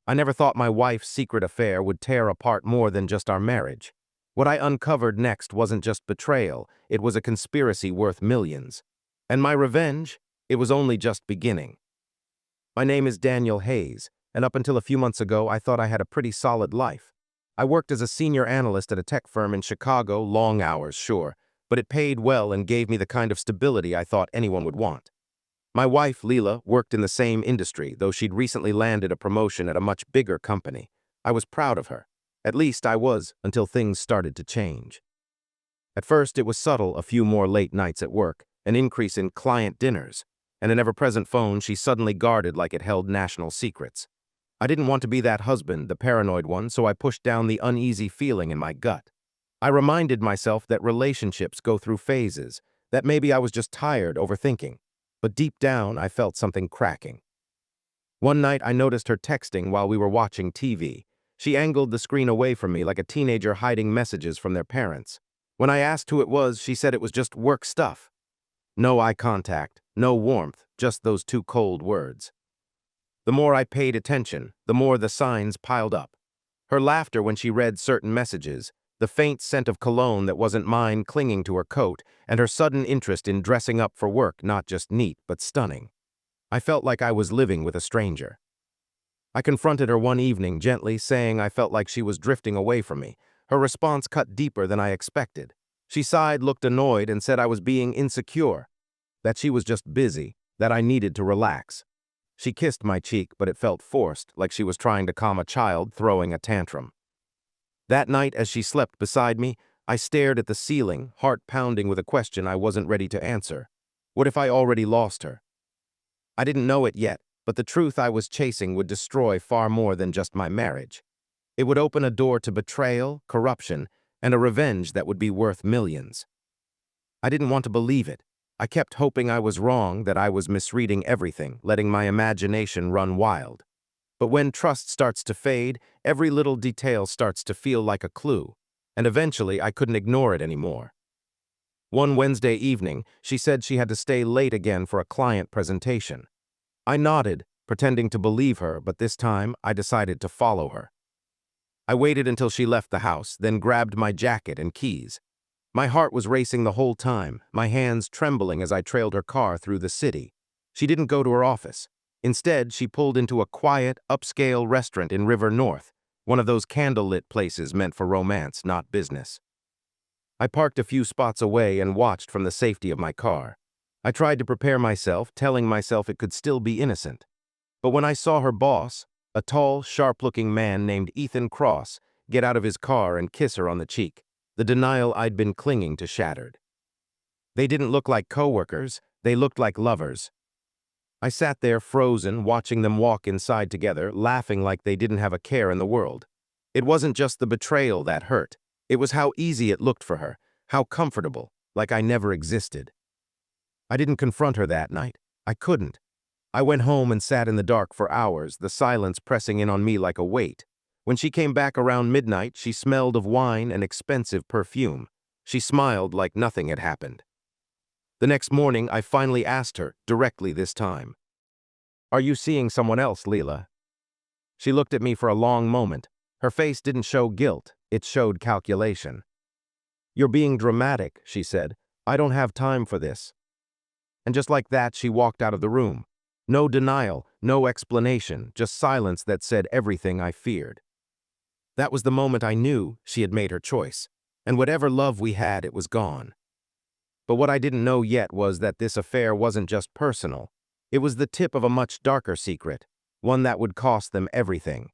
I never thought my wife's secret affair would tear apart more than just our marriage. What I uncovered next wasn't just betrayal, it was a conspiracy worth millions. And my revenge? It was only just beginning. My name is Daniel Hayes, and up until a few months ago, I thought I had a pretty solid life. I worked as a senior analyst at a tech firm in Chicago, long hours, sure, but it paid well and gave me the kind of stability I thought anyone would want. My wife, Leela, worked in the same industry, though she'd recently landed a promotion at a much bigger company. I was proud of her. At least I was, until things started to change. At first, it was subtle, a few more late nights at work, an increase in client dinners, and an ever-present phone she suddenly guarded like it held national secrets. I didn't want to be that husband, the paranoid one, so I pushed down the uneasy feeling in my gut. I reminded myself that relationships go through phases, that maybe I was just tired overthinking. But deep down, I felt something cracking. One night, I noticed her texting while we were watching TV. She angled the screen away from me like a teenager hiding messages from their parents. When I asked who it was, she said it was just work stuff. No eye contact, no warmth, just those two cold words. The more I paid attention, the more the signs piled up. Her laughter when she read certain messages, the faint scent of cologne that wasn't mine clinging to her coat, and her sudden interest in dressing up for work, not just neat, but stunning. I felt like I was living with a stranger. I confronted her one evening, gently saying I felt like she was drifting away from me. Her response cut deeper than I expected. She sighed, looked annoyed, and said I was being insecure, that she was just busy, that I needed to relax. She kissed my cheek, but it felt forced, like she was trying to calm a child throwing a tantrum. That night, as she slept beside me, I stared at the ceiling, heart pounding with a question I wasn't ready to answer. What if I already lost her? I didn't know it yet, but the truth I was chasing would destroy far more than just my marriage. It would open a door to betrayal, corruption, and a revenge that would be worth millions. I didn't want to believe it. I kept hoping I was wrong, that I was misreading everything, letting my imagination run wild. But when trust starts to fade, every little detail starts to feel like a clue, and eventually I couldn't ignore it anymore. One Wednesday evening, she said she had to stay late again for a client presentation. I nodded, pretending to believe her, but this time I decided to follow her. I waited until she left the house, then grabbed my jacket and keys. My heart was racing the whole time, my hands trembling as I trailed her car through the city. She didn't go to her office. Instead, she pulled into a quiet, upscale restaurant in River North, one of those candlelit places meant for romance, not business. I parked a few spots away and watched from the safety of my car. I tried to prepare myself, telling myself it could still be innocent. But when I saw her boss, a tall, sharp-looking man named Ethan Cross, get out of his car and kiss her on the cheek, the denial I'd been clinging to shattered. They didn't look like coworkers, they looked like lovers. I sat there frozen, watching them walk inside together, laughing like they didn't have a care in the world. It wasn't just the betrayal that hurt. It was how easy it looked for her, how comfortable, like I never existed. I didn't confront her that night. I couldn't. I went home and sat in the dark for hours, the silence pressing in on me like a weight. When she came back around midnight, she smelled of wine and expensive perfume. She smiled like nothing had happened. The next morning, I finally asked her, directly this time, "Are you seeing someone else, Leela?" She looked at me for a long moment. Her face didn't show guilt, it showed calculation. "You're being dramatic," she said. "I don't have time for this." And just like that, she walked out of the room. No denial, no explanation, just silence that said everything I feared. That was the moment I knew she had made her choice, and whatever love we had, it was gone. But what I didn't know yet was that this affair wasn't just personal. It was the tip of a much darker secret, one that would cost them everything.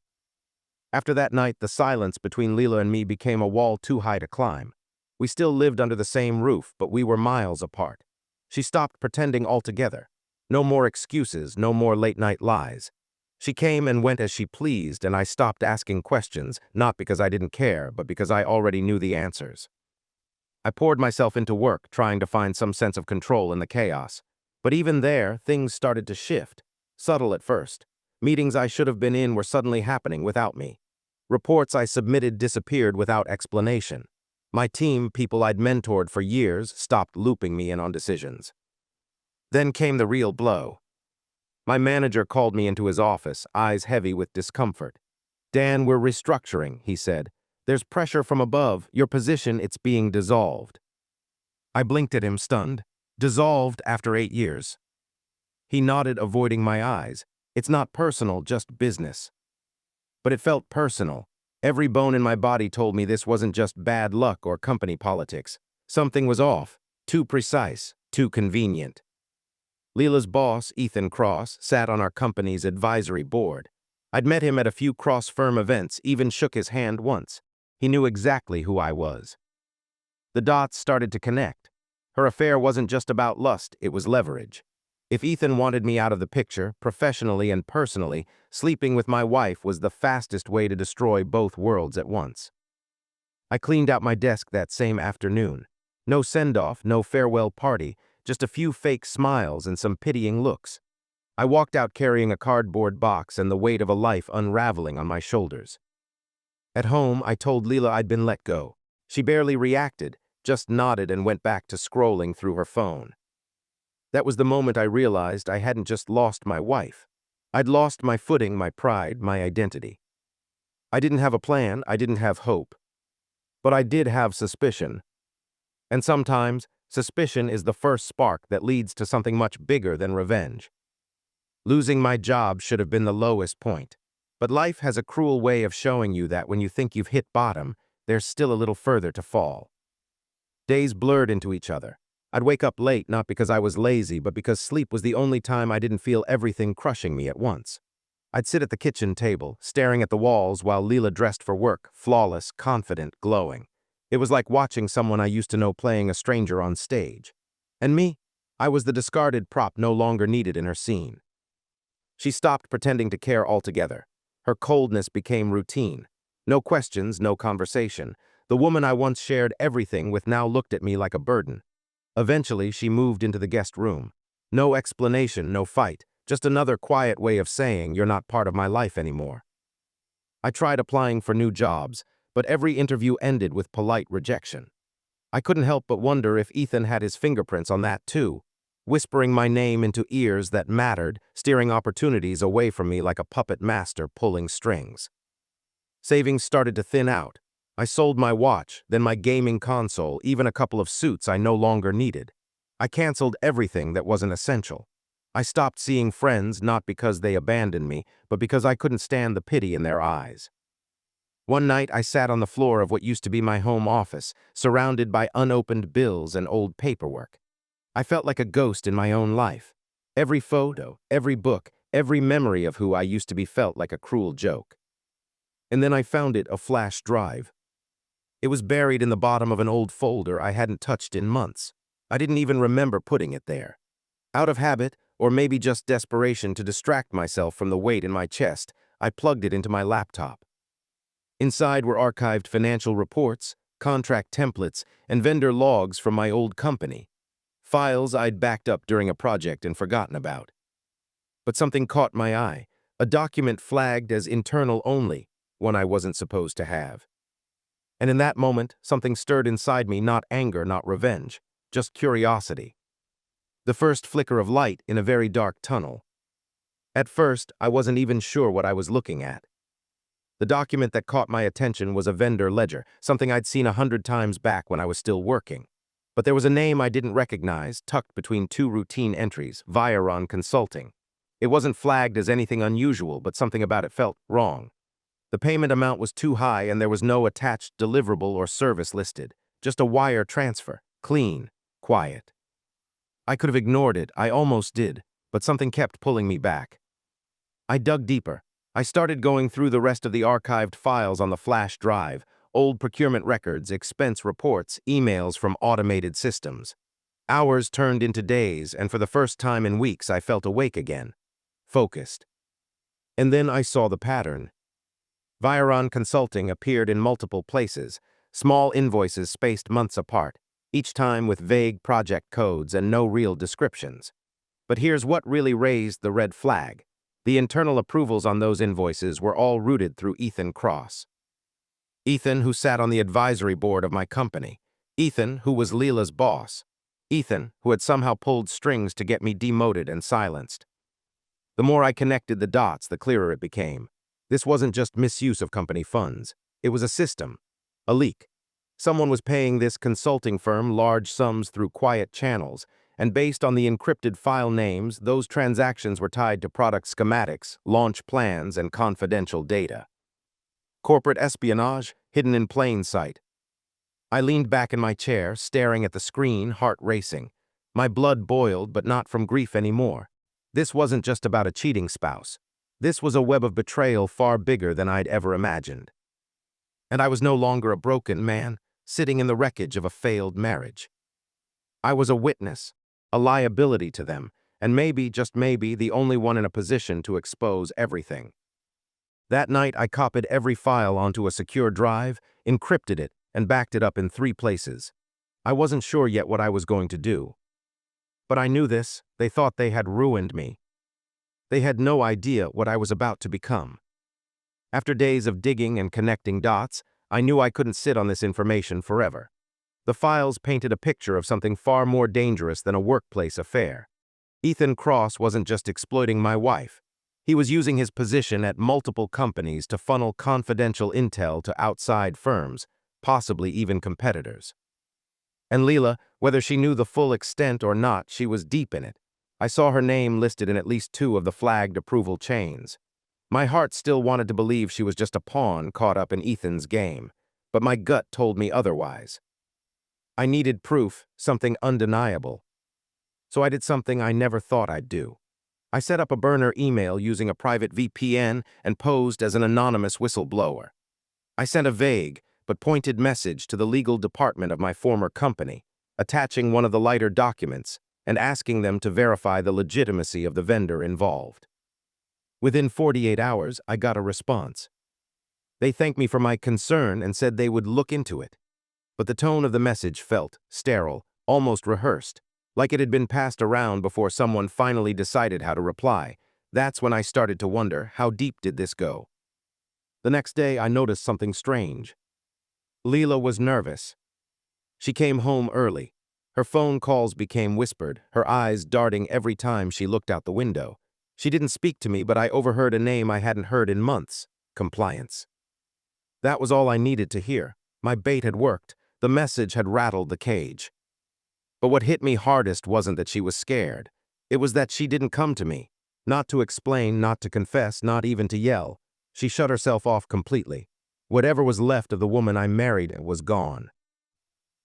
After that night, the silence between Leela and me became a wall too high to climb. We still lived under the same roof, but we were miles apart. She stopped pretending altogether. No more excuses, no more late-night lies. She came and went as she pleased, and I stopped asking questions, not because I didn't care, but because I already knew the answers. I poured myself into work, trying to find some sense of control in the chaos. But even there, things started to shift. Subtle at first. Meetings I should have been in were suddenly happening without me. Reports I submitted disappeared without explanation. My team, people I'd mentored for years, stopped looping me in on decisions. Then came the real blow. My manager called me into his office, eyes heavy with discomfort. "Dan, we're restructuring," he said. "There's pressure from above. Your position, it's being dissolved." I blinked at him, stunned. Dissolved after 8 years. He nodded, avoiding my eyes. "It's not personal, just business." But it felt personal. Every bone in my body told me this wasn't just bad luck or company politics. Something was off. Too precise. Too convenient. Leela's boss, Ethan Cross, sat on our company's advisory board. I'd met him at a few cross-firm events, even shook his hand once. He knew exactly who I was. The dots started to connect. Her affair wasn't just about lust, it was leverage. If Ethan wanted me out of the picture, professionally and personally, sleeping with my wife was the fastest way to destroy both worlds at once. I cleaned out my desk that same afternoon. No send-off, no farewell party, just a few fake smiles and some pitying looks. I walked out carrying a cardboard box and the weight of a life unraveling on my shoulders. At home, I told Leela I'd been let go. She barely reacted, just nodded and went back to scrolling through her phone. That was the moment I realized I hadn't just lost my wife. I'd lost my footing, my pride, my identity. I didn't have a plan, I didn't have hope. But I did have suspicion. And sometimes, suspicion is the first spark that leads to something much bigger than revenge. Losing my job should have been the lowest point. But life has a cruel way of showing you that when you think you've hit bottom, there's still a little further to fall. Days blurred into each other. I'd wake up late not because I was lazy, but because sleep was the only time I didn't feel everything crushing me at once. I'd sit at the kitchen table, staring at the walls while Leela dressed for work, flawless, confident, glowing. It was like watching someone I used to know playing a stranger on stage. And me? I was the discarded prop no longer needed in her scene. She stopped pretending to care altogether. Her coldness became routine. No questions, no conversation. The woman I once shared everything with now looked at me like a burden. Eventually, she moved into the guest room. No explanation, no fight, just another quiet way of saying you're not part of my life anymore. I tried applying for new jobs, but every interview ended with polite rejection. I couldn't help but wonder if Ethan had his fingerprints on that too, whispering my name into ears that mattered, steering opportunities away from me like a puppet master pulling strings. Savings started to thin out. I sold my watch, then my gaming console, even a couple of suits I no longer needed. I canceled everything that wasn't essential. I stopped seeing friends not because they abandoned me, but because I couldn't stand the pity in their eyes. One night I sat on the floor of what used to be my home office, surrounded by unopened bills and old paperwork. I felt like a ghost in my own life. Every photo, every book, every memory of who I used to be felt like a cruel joke. And then I found it, a flash drive. It was buried in the bottom of an old folder I hadn't touched in months. I didn't even remember putting it there. Out of habit, or maybe just desperation to distract myself from the weight in my chest, I plugged it into my laptop. Inside were archived financial reports, contract templates, and vendor logs from my old company. Files I'd backed up during a project and forgotten about. But something caught my eye, a document flagged as internal only, one I wasn't supposed to have. And in that moment, something stirred inside me, not anger, not revenge, just curiosity. The first flicker of light in a very dark tunnel. At first, I wasn't even sure what I was looking at. The document that caught my attention was a vendor ledger, something I'd seen 100 times back when I was still working. But there was a name I didn't recognize, tucked between two routine entries, Viron Consulting. It wasn't flagged as anything unusual, but something about it felt wrong. The payment amount was too high and there was no attached deliverable or service listed, just a wire transfer, clean, quiet. I could have ignored it, I almost did, but something kept pulling me back. I dug deeper. I started going through the rest of the archived files on the flash drive, old procurement records, expense reports, emails from automated systems. Hours turned into days, and for the first time in weeks I felt awake again, focused. And then I saw the pattern. Viron Consulting appeared in multiple places, small invoices spaced months apart, each time with vague project codes and no real descriptions. But here's what really raised the red flag. The internal approvals on those invoices were all routed through Ethan Cross. Ethan, who sat on the advisory board of my company. Ethan, who was Leela's boss. Ethan, who had somehow pulled strings to get me demoted and silenced. The more I connected the dots, the clearer it became. This wasn't just misuse of company funds. It was a system, a leak. Someone was paying this consulting firm large sums through quiet channels, and based on the encrypted file names, those transactions were tied to product schematics, launch plans, and confidential data. Corporate espionage, hidden in plain sight. I leaned back in my chair, staring at the screen, heart racing. My blood boiled, but not from grief anymore. This wasn't just about a cheating spouse. This was a web of betrayal far bigger than I'd ever imagined. And I was no longer a broken man, sitting in the wreckage of a failed marriage. I was a witness, a liability to them, and maybe, just maybe, the only one in a position to expose everything. That night, I copied every file onto a secure drive, encrypted it, and backed it up in 3 places. I wasn't sure yet what I was going to do. But I knew this. They thought they had ruined me. They had no idea what I was about to become. After days of digging and connecting dots, I knew I couldn't sit on this information forever. The files painted a picture of something far more dangerous than a workplace affair. Ethan Cross wasn't just exploiting my wife. He was using his position at multiple companies to funnel confidential intel to outside firms, possibly even competitors. And Leela, whether she knew the full extent or not, she was deep in it. I saw her name listed in at least 2 of the flagged approval chains. My heart still wanted to believe she was just a pawn caught up in Ethan's game, but my gut told me otherwise. I needed proof, something undeniable. So I did something I never thought I'd do. I set up a burner email using a private VPN and posed as an anonymous whistleblower. I sent a vague but pointed message to the legal department of my former company, attaching one of the lighter documents and asking them to verify the legitimacy of the vendor involved. Within 48 hours, I got a response. They thanked me for my concern and said they would look into it. But the tone of the message felt sterile, almost rehearsed, like it had been passed around before someone finally decided how to reply. That's when I started to wonder, how deep did this go? The next day, I noticed something strange. Leela was nervous. She came home early. Her phone calls became whispered, her eyes darting every time she looked out the window. She didn't speak to me, but I overheard a name I hadn't heard in months: compliance. That was all I needed to hear. My bait had worked. The message had rattled the cage. But what hit me hardest wasn't that she was scared. It was that she didn't come to me. Not to explain, not to confess, not even to yell. She shut herself off completely. Whatever was left of the woman I married was gone.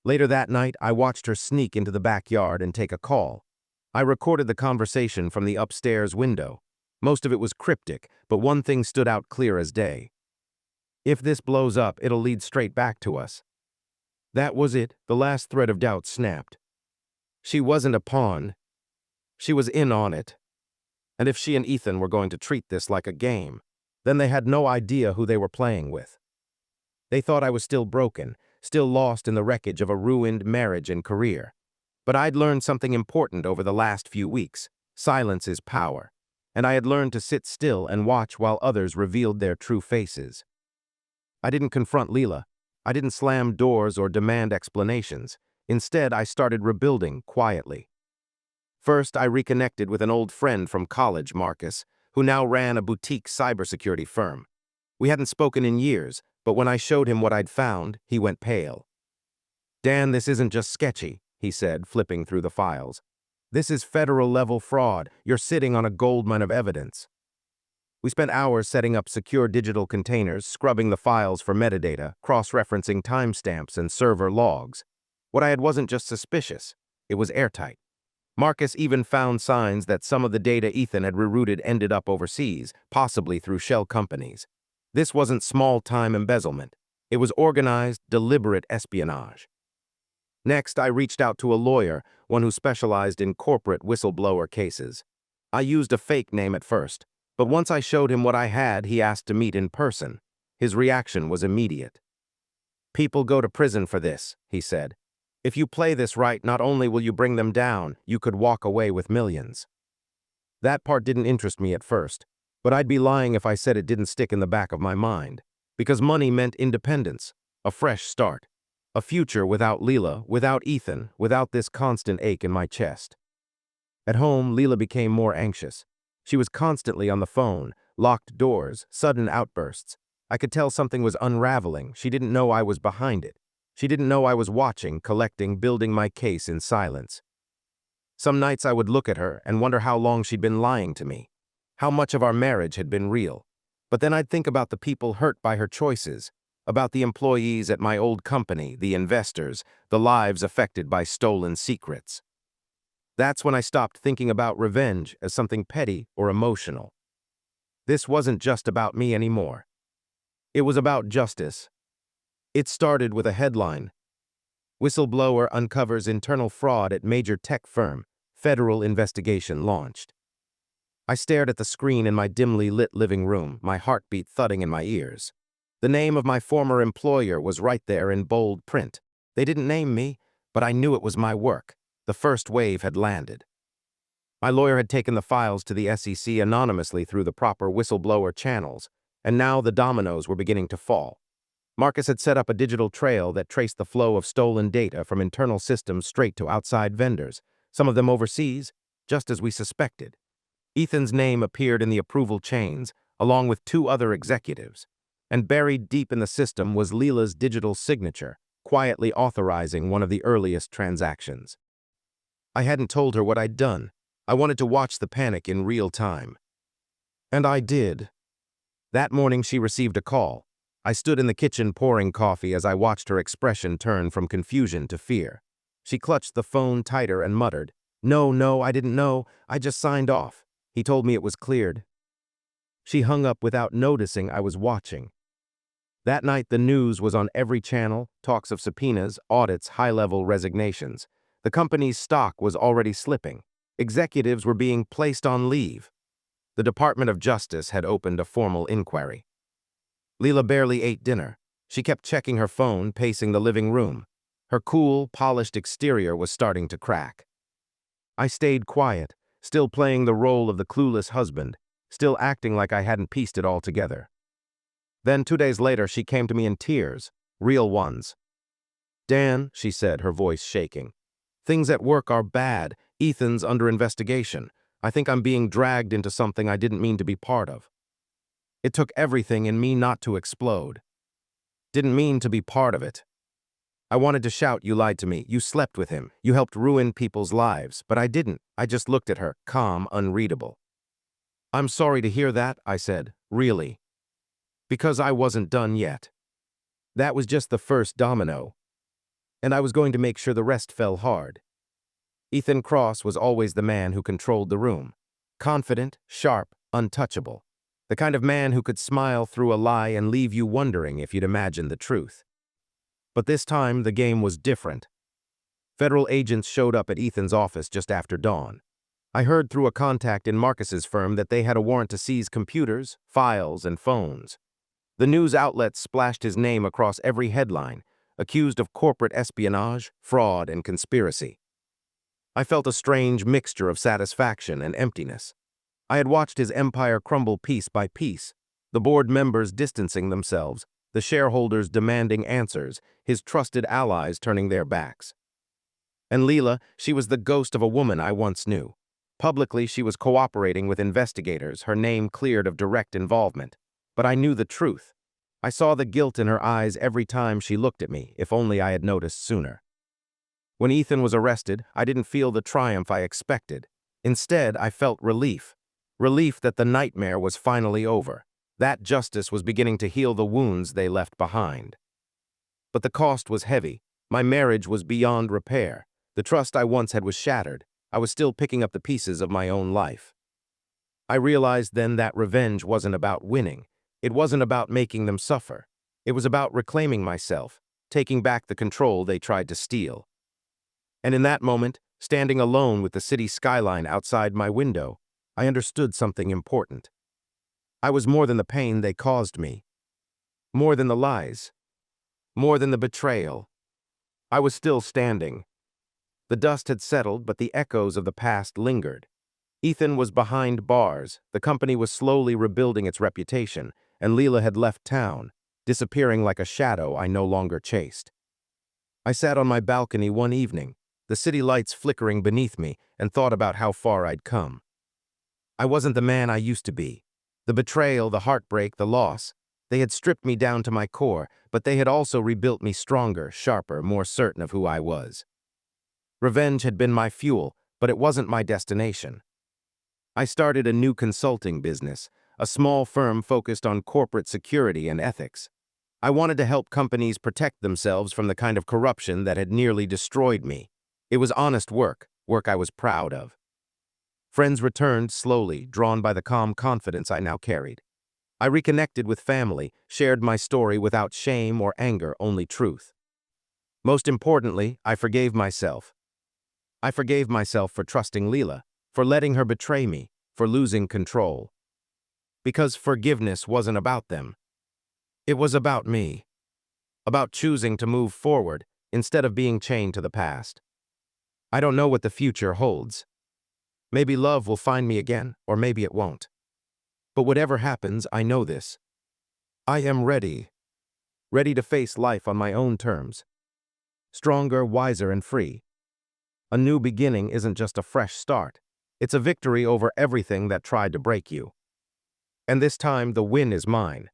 Later that night, I watched her sneak into the backyard and take a call. I recorded the conversation from the upstairs window. Most of it was cryptic, but one thing stood out clear as day. If this blows up, it'll lead straight back to us. That was it. The last thread of doubt snapped. She wasn't a pawn. She was in on it. And if she and Ethan were going to treat this like a game, then they had no idea who they were playing with. They thought I was still broken, still lost in the wreckage of a ruined marriage and career. But I'd learned something important over the last few weeks. Silence is power. And I had learned to sit still and watch while others revealed their true faces. I didn't confront Leela. I didn't slam doors or demand explanations. Instead, I started rebuilding quietly. First, I reconnected with an old friend from college, Marcus, who now ran a boutique cybersecurity firm. We hadn't spoken in years, but when I showed him what I'd found, he went pale. "Dan, this isn't just sketchy," he said, flipping through the files. "This is federal-level fraud. You're sitting on a goldmine of evidence." We spent hours setting up secure digital containers, scrubbing the files for metadata, cross-referencing timestamps and server logs. What I had wasn't just suspicious, it was airtight. Marcus even found signs that some of the data Ethan had rerouted ended up overseas, possibly through shell companies. This wasn't small-time embezzlement. It was organized, deliberate espionage. Next, I reached out to a lawyer, one who specialized in corporate whistleblower cases. I used a fake name at first, but once I showed him what I had, he asked to meet in person. His reaction was immediate. "People go to prison for this," he said. "If you play this right, not only will you bring them down, you could walk away with millions." That part didn't interest me at first, but I'd be lying if I said it didn't stick in the back of my mind. Because money meant independence, a fresh start, a future without Leela, without Ethan, without this constant ache in my chest. At home, Leela became more anxious. She was constantly on the phone, locked doors, sudden outbursts. I could tell something was unraveling. She didn't know I was behind it. She didn't know I was watching, collecting, building my case in silence. Some nights I would look at her and wonder how long she'd been lying to me, how much of our marriage had been real. But then I'd think about the people hurt by her choices, about the employees at my old company, the investors, the lives affected by stolen secrets. That's when I stopped thinking about revenge as something petty or emotional. This wasn't just about me anymore. It was about justice. It started with a headline: Whistleblower uncovers internal fraud at major tech firm, federal investigation launched. I stared at the screen in my dimly lit living room, my heartbeat thudding in my ears. The name of my former employer was right there in bold print. They didn't name me, but I knew it was my work. The first wave had landed. My lawyer had taken the files to the SEC anonymously through the proper whistleblower channels, and now the dominoes were beginning to fall. Marcus had set up a digital trail that traced the flow of stolen data from internal systems straight to outside vendors, some of them overseas, just as we suspected. Ethan's name appeared in the approval chains, along with 2 other executives. And buried deep in the system was Leela's digital signature, quietly authorizing one of the earliest transactions. I hadn't told her what I'd done. I wanted to watch the panic in real time. And I did. That morning she received a call. I stood in the kitchen pouring coffee as I watched her expression turn from confusion to fear. She clutched the phone tighter and muttered, No, I didn't know. I just signed off. He told me it was cleared." She hung up without noticing I was watching. That night the news was on every channel, talks of subpoenas, audits, high-level resignations. The company's stock was already slipping. Executives were being placed on leave. The Department of Justice had opened a formal inquiry. Leela barely ate dinner. She kept checking her phone, pacing the living room. Her cool, polished exterior was starting to crack. I stayed quiet, still playing the role of the clueless husband, still acting like I hadn't pieced it all together. Then 2 days later she came to me in tears, real ones. "Dan," she said, her voice shaking, "things at work are bad. Ethan's under investigation. I think I'm being dragged into something I didn't mean to be part of." It took everything in me not to explode. Didn't mean to be part of it. I wanted to shout, "You lied to me. You slept with him. You helped ruin people's lives." But I didn't. I just looked at her, calm, unreadable. "I'm sorry to hear that," I said, "really." Because I wasn't done yet. That was just the first domino. And I was going to make sure the rest fell hard. Ethan Cross was always the man who controlled the room. Confident, sharp, untouchable. The kind of man who could smile through a lie and leave you wondering if you'd imagined the truth. But this time, the game was different. Federal agents showed up at Ethan's office just after dawn. I heard through a contact in Marcus's firm that they had a warrant to seize computers, files, and phones. The news outlets splashed his name across every headline, accused of corporate espionage, fraud, and conspiracy. I felt a strange mixture of satisfaction and emptiness. I had watched his empire crumble piece by piece, the board members distancing themselves, the shareholders demanding answers, his trusted allies turning their backs. And Leela, she was the ghost of a woman I once knew. Publicly, she was cooperating with investigators, her name cleared of direct involvement. But I knew the truth. I saw the guilt in her eyes every time she looked at me, if only I had noticed sooner. When Ethan was arrested, I didn't feel the triumph I expected. Instead, I felt relief. Relief that the nightmare was finally over. That justice was beginning to heal the wounds they left behind. But the cost was heavy. My marriage was beyond repair. The trust I once had was shattered. I was still picking up the pieces of my own life. I realized then that revenge wasn't about winning. It wasn't about making them suffer. It was about reclaiming myself, taking back the control they tried to steal. And in that moment, standing alone with the city skyline outside my window, I understood something important. I was more than the pain they caused me. More than the lies. More than the betrayal. I was still standing. The dust had settled, but the echoes of the past lingered. Ethan was behind bars, the company was slowly rebuilding its reputation, and Leela had left town, disappearing like a shadow I no longer chased. I sat on my balcony one evening, the city lights flickering beneath me, and thought about how far I'd come. I wasn't the man I used to be. The betrayal, the heartbreak, the loss, they had stripped me down to my core, but they had also rebuilt me stronger, sharper, more certain of who I was. Revenge had been my fuel, but it wasn't my destination. I started a new consulting business, a small firm focused on corporate security and ethics. I wanted to help companies protect themselves from the kind of corruption that had nearly destroyed me. It was honest work, work I was proud of. Friends returned slowly, drawn by the calm confidence I now carried. I reconnected with family, shared my story without shame or anger, only truth. Most importantly, I forgave myself. I forgave myself for trusting Leela, for letting her betray me, for losing control. Because forgiveness wasn't about them. It was about me. About choosing to move forward instead of being chained to the past. I don't know what the future holds. Maybe love will find me again, or maybe it won't. But whatever happens, I know this. I am ready. Ready to face life on my own terms. Stronger, wiser, and free. A new beginning isn't just a fresh start. It's a victory over everything that tried to break you. And this time, the win is mine.